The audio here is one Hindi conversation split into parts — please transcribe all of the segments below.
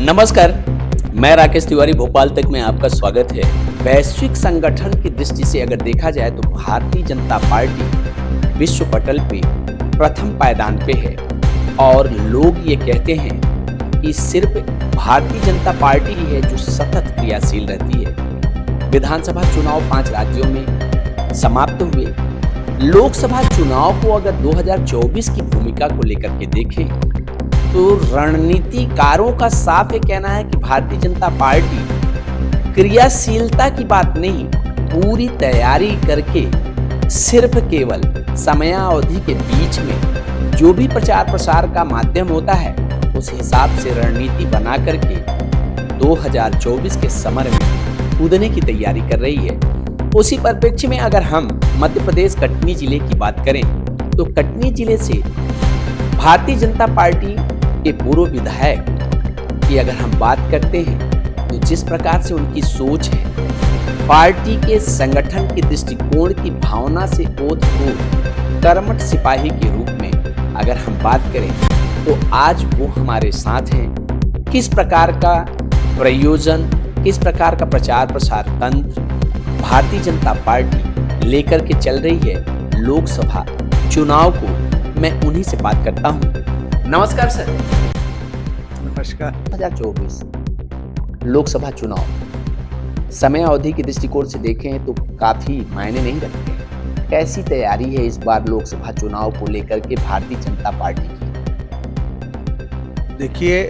नमस्कार, मैं राकेश तिवारी भोपाल तक में आपका स्वागत है। वैश्विक संगठन की दृष्टि से अगर देखा जाए तो भारतीय जनता पार्टी विश्व पटल पे प्रथम पायदान पे है और लोग ये कहते हैं कि सिर्फ भारतीय जनता पार्टी ही है जो सतत क्रियाशील रहती है। विधानसभा चुनाव 5 राज्यों में समाप्त हुए। लोकसभा चुनाव को अगर 2024 की भूमिका को लेकर के देखें तो रणनीतिकारों का साफ ये कहना है कि भारतीय जनता पार्टी क्रियाशीलता की बात नहीं, पूरी तैयारी करके सिर्फ केवल समयावधि के बीच में जो भी प्रचार प्रसार का माध्यम होता है उस हिसाब से रणनीति बना करके 2024 के समर में कूदने की तैयारी कर रही है। उसी परिप्रेक्ष्य में अगर हम मध्य प्रदेश कटनी जिले की बात करें तो कटनी जिले से भारतीय जनता पार्टी के पूर्व विधायक की अगर हम बात करते हैं तो जिस प्रकार से उनकी सोच है, पार्टी के संगठन के दृष्टिकोण की भावना से ओतप्रोत कर्मठ सिपाही के रूप में अगर हम बात करें तो आज वो हमारे साथ हैं। किस प्रकार का प्रयोजन, किस प्रकार का प्रचार प्रसार तंत्र भारतीय जनता पार्टी लेकर के चल रही है लोकसभा चुनाव को, मैं उन्हीं से बात करता हूं। नमस्कार सर। नमस्कार। 2024 लोकसभा चुनाव समय अवधि के दृष्टिकोण से देखें तो काफी मायने नहीं रखते हैं। कैसी तैयारी है इस बार लोकसभा चुनाव को लेकर के भारतीय जनता पार्टी की? देखिए,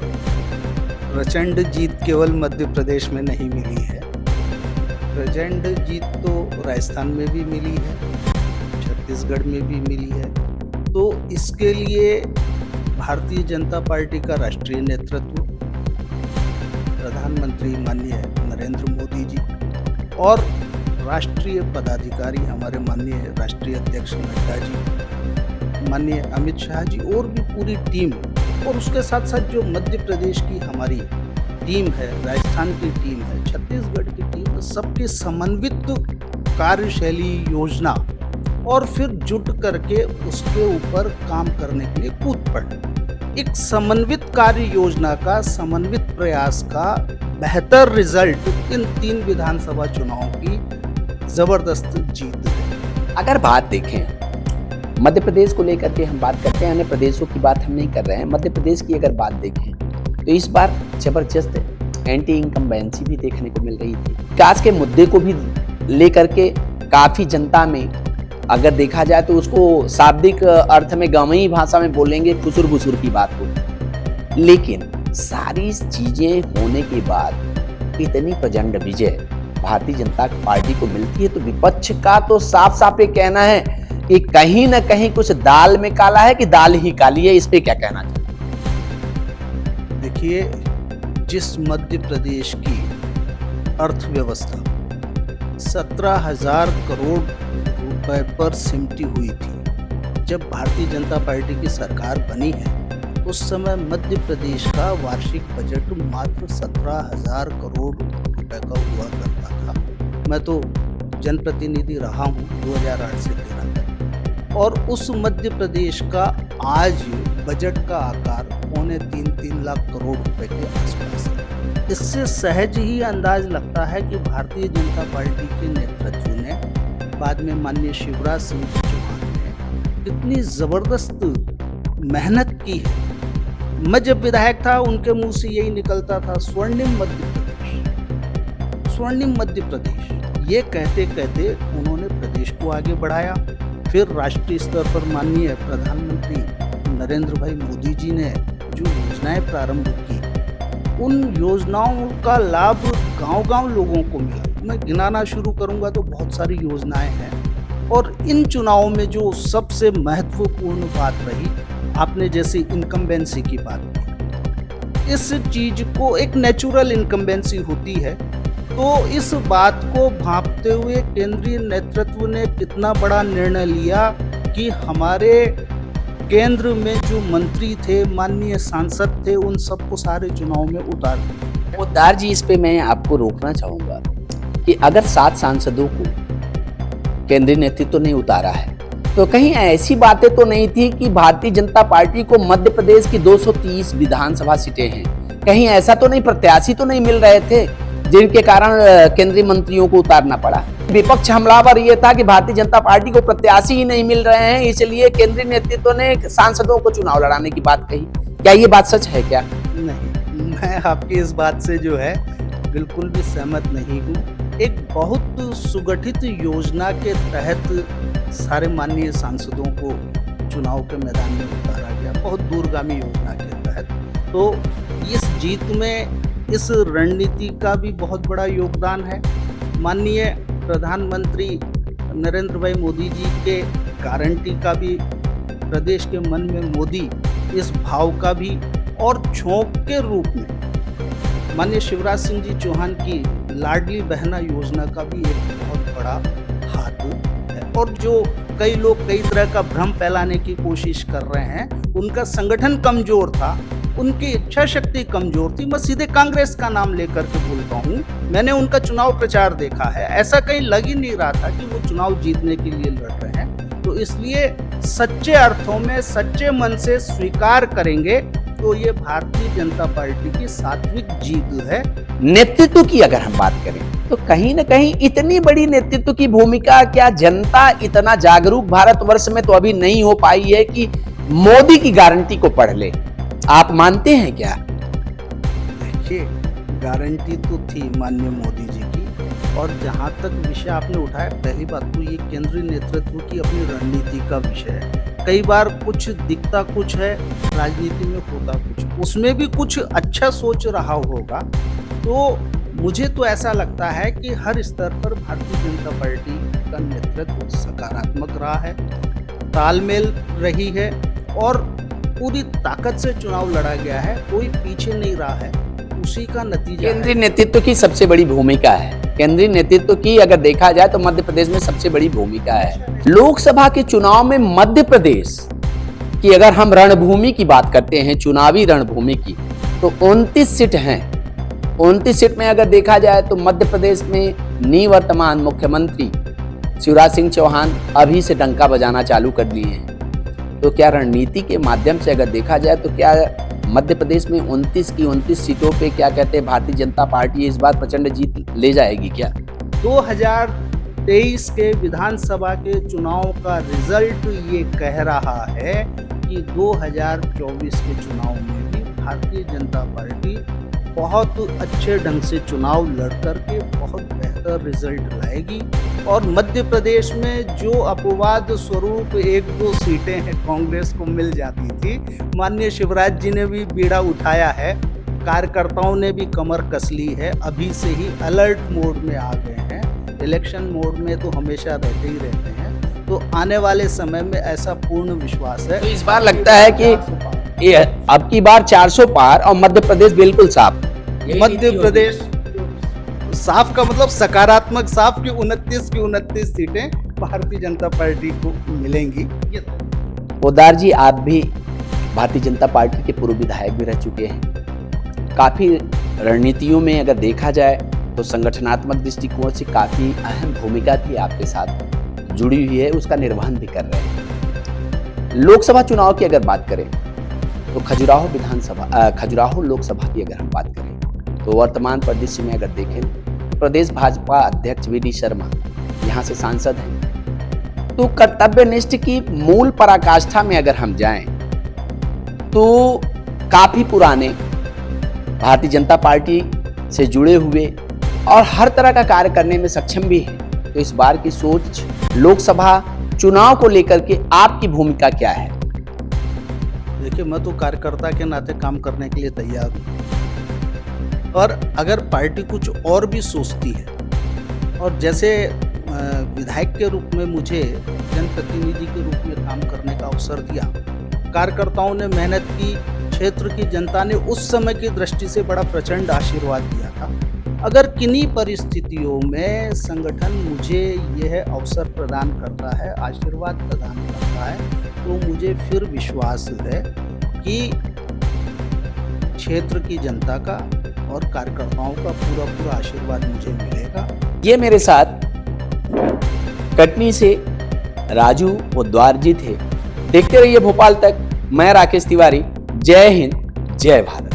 प्रचंड जीत केवल मध्य प्रदेश में नहीं मिली है। प्रचंड जीत तो राजस्थान में भी मिली है, छत्तीसगढ़ में भी मिली है। तो इसके लिए भारतीय जनता पार्टी का राष्ट्रीय नेतृत्व, प्रधानमंत्री माननीय नरेंद्र मोदी जी और राष्ट्रीय पदाधिकारी हमारे माननीय राष्ट्रीय अध्यक्ष नड्डा जी, माननीय अमित शाह जी और भी पूरी टीम, और उसके साथ साथ जो मध्य प्रदेश की हमारी टीम है, राजस्थान की टीम है, छत्तीसगढ़ की टीम है, सबकी समन्वित कार्यशैली योजना और फिर जुट करके उसके ऊपर काम करने के लिए कूद पड़े। एक समन्वित कार्य योजना का, समन्वित प्रयास का बेहतर रिजल्ट इन 3 विधानसभा चुनावों की जबरदस्त जीत है। अगर बात देखें मध्य प्रदेश को लेकर के हम बात करते हैं, अन्य प्रदेशों की बात हम नहीं कर रहे हैं। मध्य प्रदेश की अगर बात देखें तो इस बार जबरदस्त एंटी इनकम्बेंसी भी देखने को मिल रही थी। विकास के मुद्दे को भी लेकर के काफी जनता में अगर देखा जाए तो उसको शाब्दिक अर्थ में गवई भाषा में बोलेंगे खुसुर बुसुर की बात हो। लेकिन सारी चीजें होने के बाद इतनी प्रचंड विजय भारतीय जनता पार्टी को मिलती है तो विपक्ष का तो साफ साफ ये कहना है कि कहीं ना कहीं कुछ दाल में काला है कि दाल ही काली है। इस पे क्या कहना चाहिए? देखिए, जिस मध्य प्रदेश की अर्थव्यवस्था 17,000 करोड़ रुपए पर सिमटी हुई थी, जब भारतीय जनता पार्टी की सरकार बनी है उस समय मध्य प्रदेश का वार्षिक बजट मात्र 17,000 करोड़ रुपए का हुआ करता था। मैं तो जनप्रतिनिधि रहा हूँ 2008 से 13 तक, और उस मध्य प्रदेश का आज बजट का आकार 2.25-3 लाख करोड़ रुपए के आसपास है। इससे सहज ही अंदाज लगता है कि भारतीय जनता पार्टी के नेतृत्व ने, बाद में माननीय शिवराज सिंह चौहान ने कितनी जबरदस्त मेहनत की है। मैं जब विधायक था उनके मुंह से यही निकलता था, स्वर्णिम मध्य प्रदेश, स्वर्णिम मध्य प्रदेश। ये कहते कहते उन्होंने प्रदेश को आगे बढ़ाया। फिर राष्ट्रीय स्तर पर माननीय प्रधानमंत्री नरेंद्र भाई मोदी जी ने जो योजनाएं प्रारंभ की, उन योजनाओं का लाभ गांव-गांव लोगों को मिला। मैं गिनाना शुरू करूंगा तो बहुत सारी योजनाएं हैं। और इन चुनावों में जो सबसे महत्वपूर्ण बात रही, आपने जैसे इनकम्बेंसी की बात की, इस चीज को एक नेचुरल इनकम्बेंसी होती है। तो इस बात को भांपते हुए केंद्रीय नेतृत्व ने कितना बड़ा निर्णय लिया कि हमारे केंद्र में जो मंत्री थे, माननीय सांसद थे, उन सबको सारे चुनाव में उतार दिया। पोद्दार जी, इस पे मैं आपको रोकना चाहूंगा कि अगर 7 सांसदों को केंद्रीय नेतृत्व ने उतारा है तो कहीं ऐसी बातें तो नहीं थी कि भारतीय जनता पार्टी को मध्य प्रदेश की 230 विधानसभा सीटें हैं, कहीं ऐसा तो नहीं, प्रत्याशी तो नहीं मिल रहे थे जिनके कारण केंद्रीय मंत्रियों को उतारना पड़ा। विपक्ष हमलावर ये था कि भारतीय जनता पार्टी को प्रत्याशी ही नहीं मिल रहे हैं, इसलिए केंद्रीय नेतृत्व ने सांसदों को चुनाव लड़ाने की बात कही। क्या ये बात सच है क्या? नहीं, मैं आपकी इस बात से जो है बिल्कुल भी सहमत नहीं हूँ। एक बहुत सुगठित योजना के तहत सारे माननीय सांसदों को चुनाव के मैदान में उतारा गया, बहुत दूरगामी योजना के तहत। तो इस जीत में इस रणनीति का भी बहुत बड़ा योगदान है। माननीय प्रधानमंत्री नरेंद्र भाई मोदी जी के गारंटी का भी, प्रदेश के मन में मोदी इस भाव का भी, और झोंक के रूप में माननीय शिवराज सिंह जी चौहान की लाडली बहना योजना का भी एक बहुत बड़ा हाथ है। और जो कई लोग कई तरह का भ्रम फैलाने की कोशिश कर रहे हैं, उनका संगठन कमजोर था, उनकी इच्छा शक्ति कमजोर थी। मैं सीधे कांग्रेस का नाम लेकर के बोलता हूँ, मैंने उनका चुनाव प्रचार देखा है, ऐसा कहीं लग ही नहीं रहा था कि वो चुनाव जीतने के लिए लड़ रहे हैं। तो इसलिए सच्चे अर्थों में सच्चे मन से स्वीकार करेंगे तो ये भारतीय जनता पार्टी की सात्विक जीत है। नेतृत्व की अगर हम बात करें तो कहीं ना कहीं इतनी बड़ी नेतृत्व की भूमिका, क्या जनता इतना जागरूक भारतवर्ष में तो अभी नहीं हो पाई है कि मोदी की गारंटी को पढ़ ले? आप मानते हैं क्या? देखिए, गारंटी तो थी माननीय मोदी जी की, और जहाँ तक विषय आपने उठाया, पहली बात तो ये केंद्रीय नेतृत्व की अपनी रणनीति का विषय है। कई बार कुछ दिखता कुछ है, राजनीति में होता कुछ, उसमें भी कुछ अच्छा सोच रहा होगा। तो मुझे तो ऐसा लगता है कि हर स्तर पर भारतीय जनता पार्टी का नेतृत्व सकारात्मक रहा है, तालमेल रही है, और पूरी ताकत से चुनाव लड़ा गया है, कोई पीछे नहीं रहा है, उसी का नतीजा केंद्रीय नेतृत्व की सबसे बड़ी भूमिका है। केंद्रीय नेतृत्व की अगर देखा जाए तो मध्य प्रदेश में सबसे बड़ी भूमिका है। लोकसभा के चुनाव में मध्य प्रदेश की अगर हम रणभूमि की बात करते हैं, चुनावी रणभूमि की, तो 29 सीट हैं। 29 सीट में अगर देखा जाए तो मध्य प्रदेश में निवर्तमान मुख्यमंत्री शिवराज सिंह चौहान अभी से डंका बजाना चालू कर दिए हैं। तो क्या रणनीति के माध्यम से अगर देखा जाए तो क्या मध्य प्रदेश में 29 की 29 सीटों पे क्या कहते हैं भारतीय जनता पार्टी इस बार प्रचंड जीत ले जाएगी क्या? 2023 के विधानसभा के चुनाव का रिजल्ट ये कह रहा है कि 2024 के चुनाव में भी भारतीय जनता पार्टी बहुत अच्छे ढंग से चुनाव लड़ करके बहुत बेहतर रिजल्ट लाएगी। और मध्य प्रदेश में जो अपवाद स्वरूप 1-2 सीटें हैं कांग्रेस को मिल जाती थी, माननीय शिवराज जी ने भी बीड़ा उठाया है, कार्यकर्ताओं ने भी कमर कस ली है, अभी से ही अलर्ट मोड में आ गए हैं। इलेक्शन मोड में तो हमेशा रहते ही रहते हैं, तो आने वाले समय में ऐसा पूर्ण विश्वास है। तो इस बार लगता है कि ये अब की बार 400 पार और मध्य प्रदेश बिल्कुल साफ। मध्य प्रदेश साफ का मतलब सकारात्मक साफ की 29 सीटें भारतीय जनता पार्टी को मिलेंगी। पोद्दार जी, आप भी भारतीय जनता पार्टी के पूर्व विधायक भी रह चुके हैं। काफी रणनीतियों में अगर देखा जाए तो संगठनात्मक दृष्टिकोण से काफी अहम भूमिका थी आपके साथ जुड़ी हुई है, उसका निर्वहन भी कर रहे हैं। लोकसभा चुनाव की अगर बात करें तो खजुराहो लोकसभा की अगर हम बात करें तो वर्तमान परिदृश्य में अगर देखें, प्रदेश भाजपा अध्यक्ष वी.डी. शर्मा यहाँ से सांसद हैं। तो कर्तव्यनिष्ठ की मूल पराकाष्ठा में अगर हम जाएं तो काफी पुराने भारतीय जनता पार्टी से जुड़े हुए और हर तरह का कार्य करने में सक्षम भी हैं। तो इस बार की सोच लोकसभा चुनाव को लेकर के आपकी भूमिका क्या है? देखिए, मैं तो कार्यकर्ता के नाते काम करने के लिए तैयार हूँ, और अगर पार्टी कुछ और भी सोचती है, और जैसे विधायक के रूप में मुझे जनप्रतिनिधि के रूप में काम करने का अवसर दिया, कार्यकर्ताओं ने मेहनत की, क्षेत्र की जनता ने उस समय की दृष्टि से बड़ा प्रचंड आशीर्वाद दिया था। अगर किन्हीं परिस्थितियों में संगठन मुझे यह अवसर प्रदान करता है, आशीर्वाद प्रदान करता है, तो मुझे फिर विश्वास है कि क्षेत्र की जनता का और कार्यकर्ताओं का पूरा आशीर्वाद मुझे मिलेगा। ये मेरे साथ कटनी से राजू पोद्दार जी थे। देखते रहिए भोपाल तक। मैं राकेश तिवारी। जय हिंद, जय भारत।